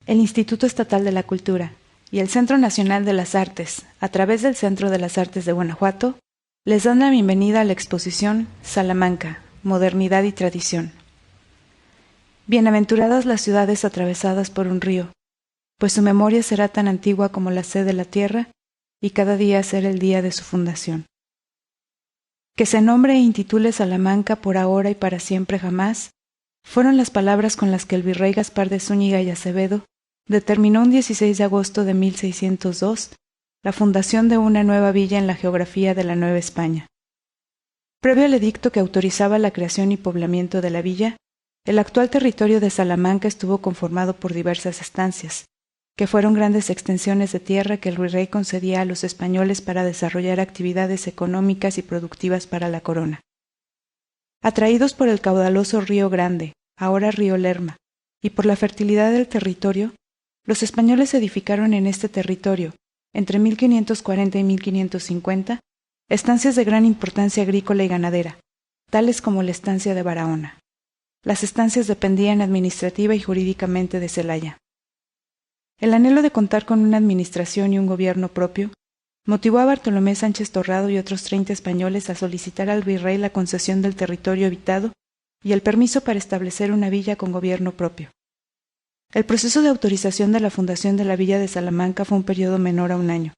El Instituto Estatal de la Cultura y el Centro Nacional de las Artes, a través del Centro de las Artes de Guanajuato, les dan la bienvenida a la exposición Salamanca, Modernidad y Tradición. Bienaventuradas las ciudades atravesadas por un río, pues su memoria será tan antigua como la sed de la tierra y cada día será el día de su fundación. Que se nombre e intitule Salamanca por ahora y para siempre jamás, fueron las palabras con las que el virrey Gaspar de Zúñiga y Acevedo determinó un 16 de agosto de 1602 la fundación de una nueva villa en la geografía de la Nueva España. Previo al edicto que autorizaba la creación y poblamiento de la villa, el actual territorio de Salamanca estuvo conformado por diversas estancias, que fueron grandes extensiones de tierra que el virrey concedía a los españoles para desarrollar actividades económicas y productivas para la corona. Atraídos por el caudaloso río Grande, ahora río Lerma, y por la fertilidad del territorio, los españoles edificaron en este territorio, entre 1540 y 1550, estancias de gran importancia agrícola y ganadera, tales como la estancia de Barahona. Las estancias dependían administrativa y jurídicamente de Celaya. El anhelo de contar con una administración y un gobierno propio motivó a Bartolomé Sánchez Torrado y otros 30 españoles a solicitar al virrey la concesión del territorio habitado y el permiso para establecer una villa con gobierno propio. El proceso de autorización de la fundación de la villa de Salamanca fue un periodo menor a un año,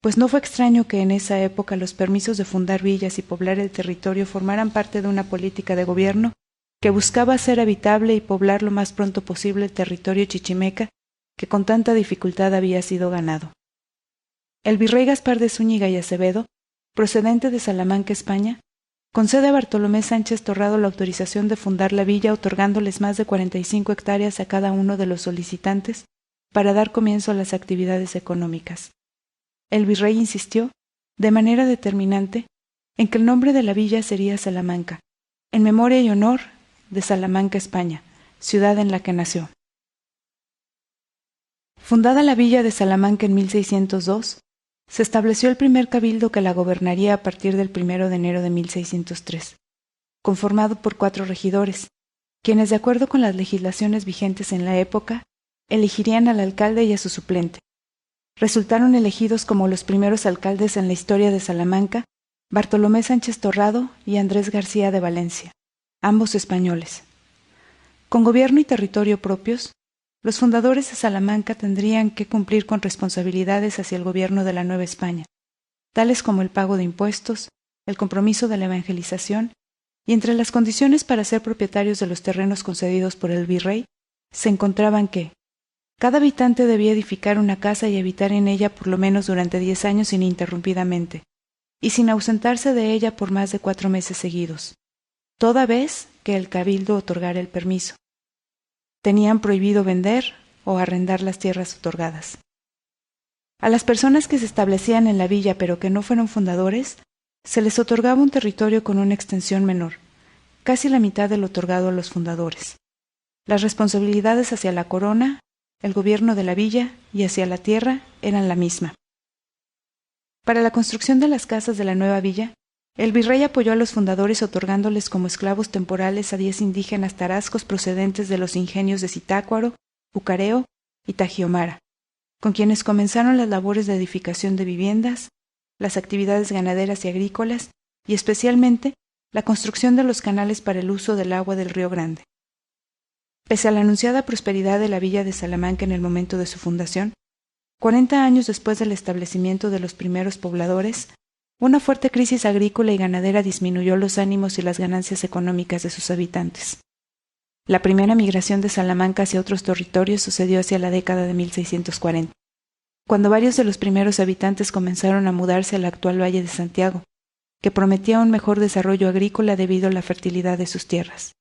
pues no fue extraño que en esa época los permisos de fundar villas y poblar el territorio formaran parte de una política de gobierno que buscaba hacer habitable y poblar lo más pronto posible el territorio chichimeca que con tanta dificultad había sido ganado. El virrey Gaspar de Zúñiga y Acevedo, procedente de Salamanca, España, concede a Bartolomé Sánchez Torrado la autorización de fundar la villa, otorgándoles más de 45 hectáreas a cada uno de los solicitantes para dar comienzo a las actividades económicas. El virrey insistió, de manera determinante, en que el nombre de la villa sería Salamanca, en memoria y honor de Salamanca, España, ciudad en la que nació. Fundada la villa de Salamanca en 1602, se estableció el primer cabildo que la gobernaría a partir del 1 de enero de 1603, conformado por 4 regidores, quienes, de acuerdo con las legislaciones vigentes en la época, elegirían al alcalde y a su suplente. Resultaron elegidos como los primeros alcaldes en la historia de Salamanca Bartolomé Sánchez Torrado y Andrés García de Valencia, ambos españoles. Con gobierno y territorio propios, los fundadores de Salamanca tendrían que cumplir con responsabilidades hacia el gobierno de la Nueva España, tales como el pago de impuestos, el compromiso de la evangelización, y entre las condiciones para ser propietarios de los terrenos concedidos por el virrey, se encontraban que cada habitante debía edificar una casa y habitar en ella por lo menos durante 10 años ininterrumpidamente, y sin ausentarse de ella por más de 4 meses seguidos, toda vez que el cabildo otorgara el permiso. Tenían prohibido vender o arrendar las tierras otorgadas. A las personas que se establecían en la villa pero que no fueron fundadores, se les otorgaba un territorio con una extensión menor, casi la mitad del otorgado a los fundadores. Las responsabilidades hacia la corona, el gobierno de la villa y hacia la tierra eran la misma. Para la construcción de las casas de la nueva villa, el virrey apoyó a los fundadores otorgándoles como esclavos temporales a 10 indígenas tarascos procedentes de los ingenios de Zitácuaro, Ucareo y Tajiomara, con quienes comenzaron las labores de edificación de viviendas, las actividades ganaderas y agrícolas, y especialmente la construcción de los canales para el uso del agua del Río Grande. Pese a la anunciada prosperidad de la villa de Salamanca en el momento de su fundación, 40 años después del establecimiento de los primeros pobladores, una fuerte crisis agrícola y ganadera disminuyó los ánimos y las ganancias económicas de sus habitantes. La primera migración de Salamanca hacia otros territorios sucedió hacia la década de 1640, cuando varios de los primeros habitantes comenzaron a mudarse al actual Valle de Santiago, que prometía un mejor desarrollo agrícola debido a la fertilidad de sus tierras.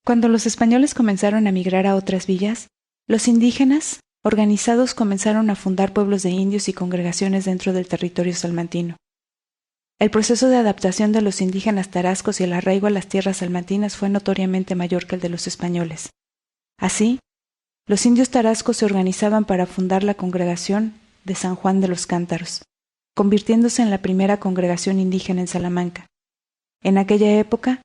Cuando los españoles comenzaron a migrar a otras villas, los indígenas, organizados, comenzaron a fundar pueblos de indios y congregaciones dentro del territorio salmantino. El proceso de adaptación de los indígenas tarascos y el arraigo a las tierras salmantinas fue notoriamente mayor que el de los españoles. Así, los indios tarascos se organizaban para fundar la congregación de San Juan de los Cántaros, convirtiéndose en la primera congregación indígena en Salamanca. En aquella época,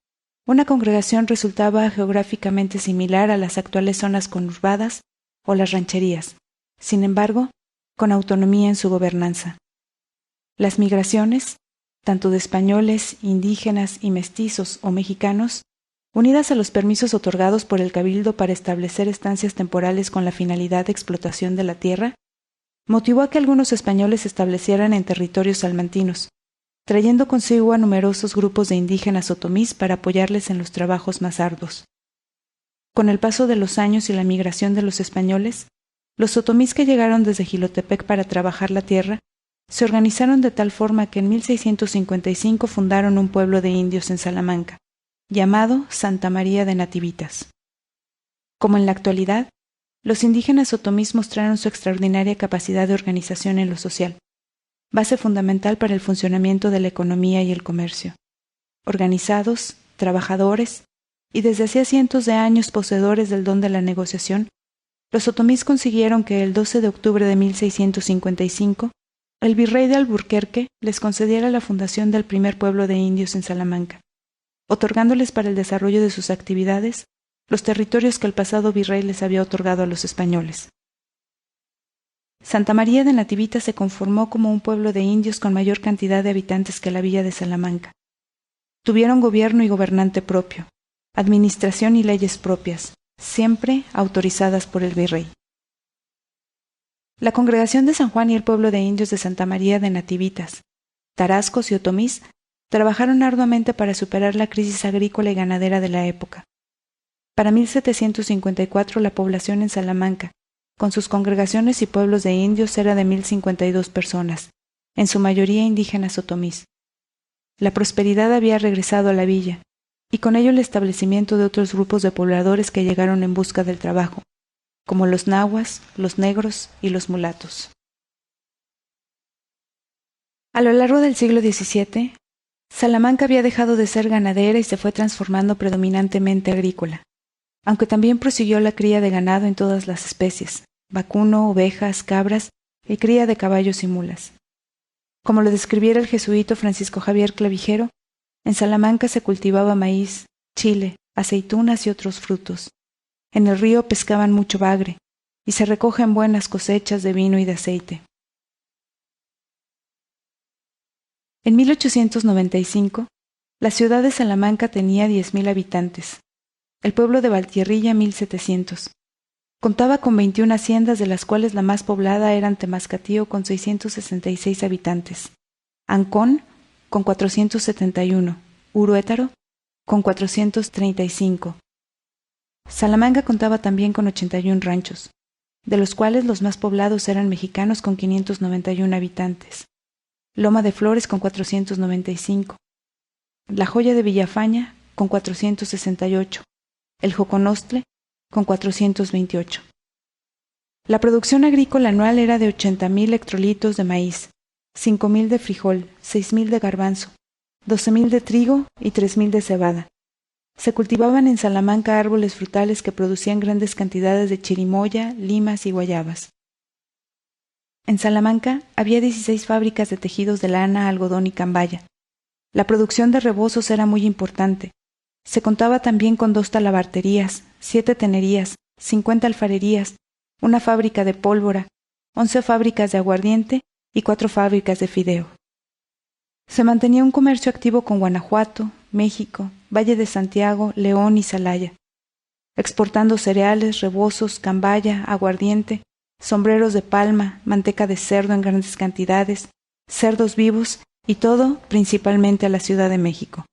una congregación resultaba geográficamente similar a las actuales zonas conurbadas o las rancherías, sin embargo, con autonomía en su gobernanza. Las migraciones, tanto de españoles, indígenas y mestizos o mexicanos, unidas a los permisos otorgados por el Cabildo para establecer estancias temporales con la finalidad de explotación de la tierra, motivó a que algunos españoles se establecieran en territorios salmantinos, trayendo consigo a numerosos grupos de indígenas otomís para apoyarles en los trabajos más arduos. Con el paso de los años y la migración de los españoles, los otomís que llegaron desde Jilotepec para trabajar la tierra se organizaron de tal forma que en 1655 fundaron un pueblo de indios en Salamanca, llamado Santa María de Nativitas. Como en la actualidad, los indígenas otomís mostraron su extraordinaria capacidad de organización en lo social, base fundamental para el funcionamiento de la economía y el comercio. Organizados, trabajadores y desde hacía cientos de años poseedores del don de la negociación, los otomís consiguieron que el 12 de octubre de 1655 el virrey de Alburquerque les concediera la fundación del primer pueblo de indios en Salamanca, otorgándoles para el desarrollo de sus actividades los territorios que el pasado virrey les había otorgado a los españoles. Santa María de Nativitas se conformó como un pueblo de indios con mayor cantidad de habitantes que la villa de Salamanca. Tuvieron gobierno y gobernante propio, administración y leyes propias, siempre autorizadas por el virrey. La congregación de San Juan y el pueblo de indios de Santa María de Nativitas, tarascos y otomís, trabajaron arduamente para superar la crisis agrícola y ganadera de la época. Para 1754 la población en Salamanca, con sus congregaciones y pueblos de indios, era de 1052 personas, en su mayoría indígenas otomís. La prosperidad había regresado a la villa, y con ello el establecimiento de otros grupos de pobladores que llegaron en busca del trabajo, como los nahuas, los negros y los mulatos. A lo largo del siglo XVII, Salamanca había dejado de ser ganadera y se fue transformando predominantemente agrícola, aunque también prosiguió la cría de ganado en todas las especies, vacuno, ovejas, cabras y cría de caballos y mulas. Como lo describiera el jesuito Francisco Javier Clavijero, en Salamanca se cultivaba maíz, chile, aceitunas y otros frutos. En el río pescaban mucho bagre, y se recogen buenas cosechas de vino y de aceite. En 1895, la ciudad de Salamanca tenía 10.000 habitantes, el pueblo de Valtierrilla 1.700. Contaba con 21 haciendas, de las cuales la más poblada era Temascatío con 666 habitantes, Ancón con 471, Uruétaro con 435. Salamanca contaba también con 81 ranchos, de los cuales los más poblados eran mexicanos con 591 habitantes, Loma de Flores con 495, La Joya de Villafaña con 468, El Joconostle con 428. La producción agrícola anual era de 80.000 hectolitros de maíz, 5.000 de frijol, 6.000 de garbanzo, 12.000 de trigo y 3.000 de cebada. Se cultivaban en Salamanca árboles frutales que producían grandes cantidades de chirimoya, limas y guayabas. En Salamanca había 16 fábricas de tejidos de lana, algodón y cambaya. La producción de rebozos era muy importante. Se contaba también con 2 talabarterías, 7 tenerías, 50 alfarerías, una fábrica de pólvora, 11 fábricas de aguardiente y 4 fábricas de fideo. Se mantenía un comercio activo con Guanajuato, México, Valle de Santiago, León y Celaya, exportando cereales, rebozos, cambaya, aguardiente, sombreros de palma, manteca de cerdo en grandes cantidades, cerdos vivos y todo principalmente a la Ciudad de México.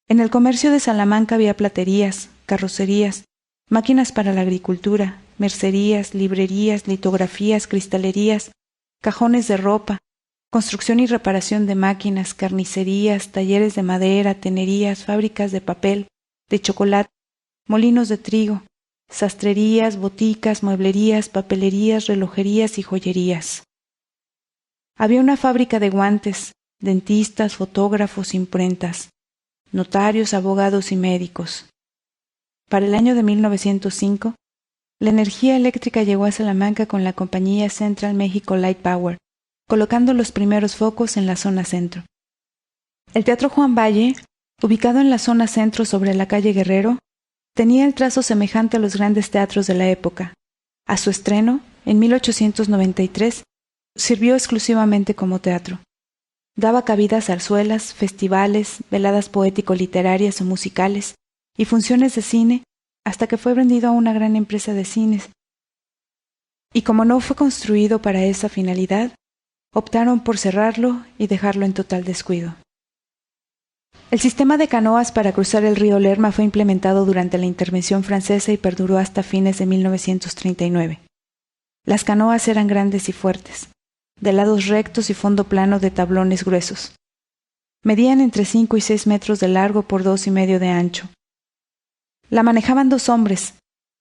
En el comercio de Salamanca había platerías, carrocerías, máquinas para la agricultura, mercerías, librerías, litografías, cristalerías, cajones de ropa, construcción y reparación de máquinas, carnicerías, talleres de madera, tenerías, fábricas de papel, de chocolate, molinos de trigo, sastrerías, boticas, mueblerías, papelerías, relojerías y joyerías. Había una fábrica de guantes, dentistas, fotógrafos, imprentas, notarios, abogados y médicos. Para el año de 1905, la energía eléctrica llegó a Salamanca con la compañía Central Mexico Light Power, colocando los primeros focos en la zona centro. El Teatro Juan Valle, ubicado en la zona centro sobre la calle Guerrero, tenía el trazo semejante a los grandes teatros de la época, A su estreno, en 1893, sirvió exclusivamente como teatro. Daba cabida a zarzuelas, festivales, veladas poético-literarias o musicales y funciones de cine hasta que fue vendido a una gran empresa de cines. Y como no fue construido para esa finalidad, optaron por cerrarlo y dejarlo en total descuido. El sistema de canoas para cruzar el río Lerma fue implementado durante la intervención francesa y perduró hasta fines de 1939. Las canoas eran grandes y fuertes, de lados rectos y fondo plano de tablones gruesos. Medían entre 5 y 6 metros de largo por 2,5 de ancho. La manejaban 2 hombres,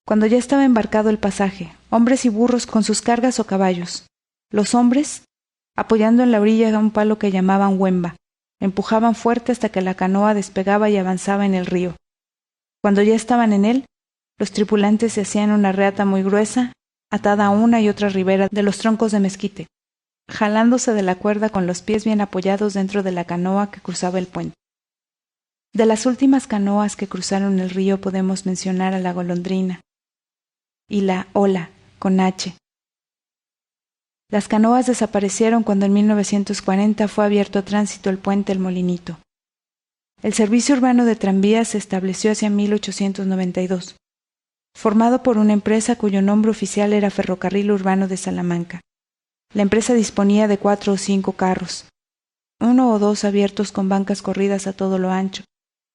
cuando ya estaba embarcado el pasaje, hombres y burros con sus cargas o caballos. Los hombres, apoyando en la orilla un palo que llamaban huemba, empujaban fuerte hasta que la canoa despegaba y avanzaba en el río. Cuando ya estaban en él, los tripulantes se hacían una reata muy gruesa, atada a una y otra ribera de los troncos de mezquite, jalándose de la cuerda con los pies bien apoyados dentro de la canoa que cruzaba el puente. De las últimas canoas que cruzaron el río podemos mencionar a la Golondrina y la Ola, con H. Las canoas desaparecieron cuando en 1940 fue abierto a tránsito el puente El Molinito. El servicio urbano de tranvías se estableció hacia 1892, formado por una empresa cuyo nombre oficial era Ferrocarril Urbano de Salamanca. La empresa disponía de 4 o 5 carros, 1 o 2 abiertos con bancas corridas a todo lo ancho,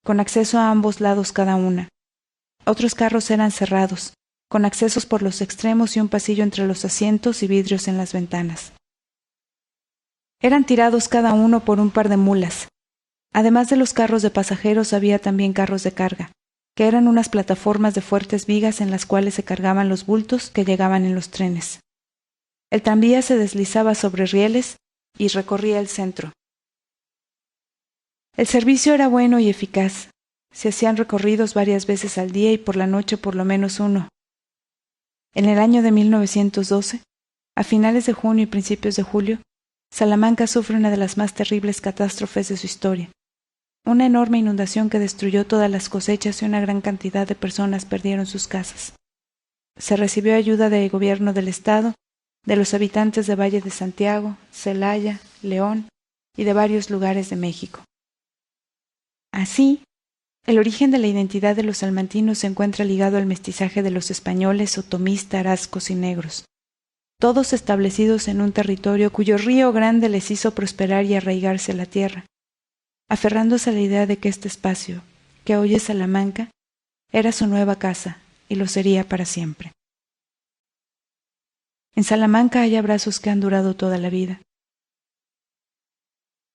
con acceso a ambos lados cada una. Otros carros eran cerrados, con accesos por los extremos y un pasillo entre los asientos y vidrios en las ventanas. Eran tirados cada uno por un par de mulas. Además de los carros de pasajeros había también carros de carga, que eran unas plataformas de fuertes vigas en las cuales se cargaban los bultos que llegaban en los trenes. El tranvía se deslizaba sobre rieles y recorría el centro. El servicio era bueno y eficaz. Se hacían recorridos varias veces al día y por la noche por lo menos uno. En el año de 1912, a finales de junio y principios de julio, Salamanca sufre una de las más terribles catástrofes de su historia. Una enorme inundación que destruyó todas las cosechas y una gran cantidad de personas perdieron sus casas. Se recibió ayuda del gobierno del estado, de los habitantes de Valle de Santiago, Celaya, León y de varios lugares de México. Así, el origen de la identidad de los salmantinos se encuentra ligado al mestizaje de los españoles, otomís, tarascos y negros, todos establecidos en un territorio cuyo río grande les hizo prosperar y arraigarse a la tierra, aferrándose a la idea de que este espacio, que hoy es Salamanca, era su nueva casa y lo sería para siempre. En Salamanca hay abrazos que han durado toda la vida.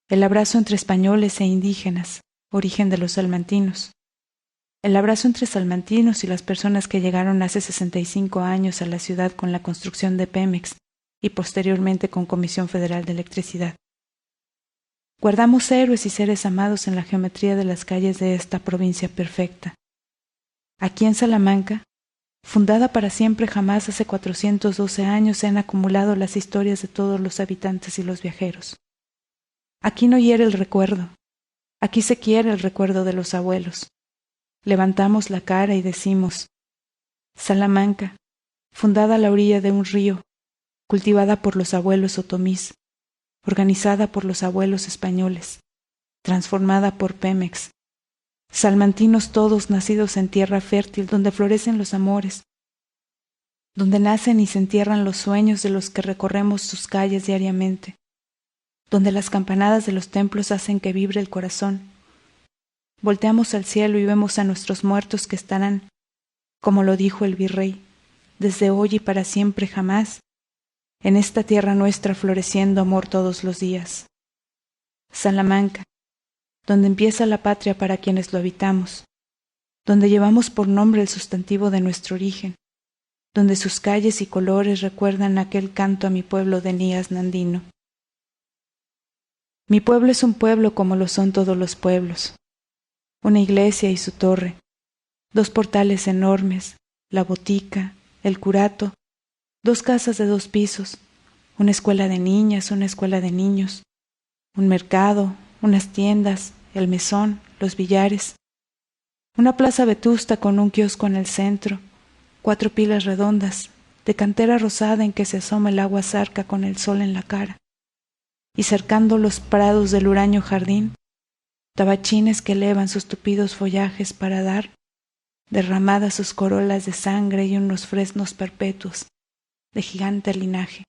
El abrazo entre españoles e indígenas, origen de los salmantinos. El abrazo entre salmantinos y las personas que llegaron hace 65 años a la ciudad con la construcción de Pemex y posteriormente con Comisión Federal de Electricidad. Guardamos héroes y seres amados en la geometría de las calles de esta provincia perfecta. Aquí en Salamanca, fundada para siempre jamás hace 412 años, se han acumulado las historias de todos los habitantes y los viajeros. Aquí no hiere el recuerdo. Aquí se quiere el recuerdo de los abuelos. Levantamos la cara y decimos: Salamanca, fundada a la orilla de un río, cultivada por los abuelos otomís, organizada por los abuelos españoles, transformada por Pemex. Salmantinos todos nacidos en tierra fértil donde florecen los amores, donde nacen y se entierran los sueños de los que recorremos sus calles diariamente, donde las campanadas de los templos hacen que vibre el corazón. Volteamos al cielo y vemos a nuestros muertos que estarán, como lo dijo el virrey, desde hoy y para siempre jamás, en esta tierra nuestra floreciendo amor todos los días. Salamanca, donde empieza la patria para quienes lo habitamos, donde llevamos por nombre el sustantivo de nuestro origen, donde sus calles y colores recuerdan aquel canto a mi pueblo de Nías Nandino. Mi pueblo es un pueblo como lo son todos los pueblos, una iglesia y su torre, 2 portales enormes, la botica, el curato, 2 casas de 2 pisos, una escuela de niñas, una escuela de niños, un mercado, unas tiendas, el mesón, los billares, una plaza vetusta con un kiosco en el centro, 4 pilas redondas, de cantera rosada en que se asoma el agua zarca con el sol en la cara, y cercando los prados del huraño jardín, tabachines que elevan sus tupidos follajes para dar, derramadas sus corolas de sangre y unos fresnos perpetuos, de gigante linaje,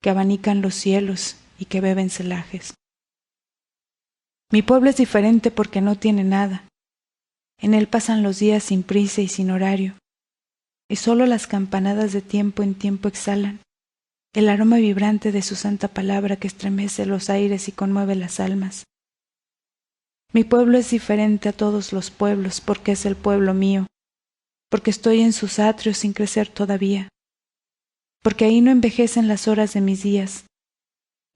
que abanican los cielos y que beben celajes. Mi pueblo es diferente porque no tiene nada. En él pasan los días sin prisa y sin horario, y solo las campanadas de tiempo en tiempo exhalan el aroma vibrante de su santa palabra que estremece los aires y conmueve las almas. Mi pueblo es diferente a todos los pueblos porque es el pueblo mío, porque estoy en sus atrios sin crecer todavía, porque ahí no envejecen las horas de mis días,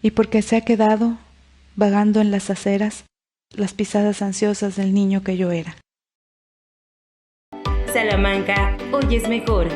y porque se ha quedado, vagando en las aceras, las pisadas ansiosas del niño que yo era. Salamanca, hoy es mejor.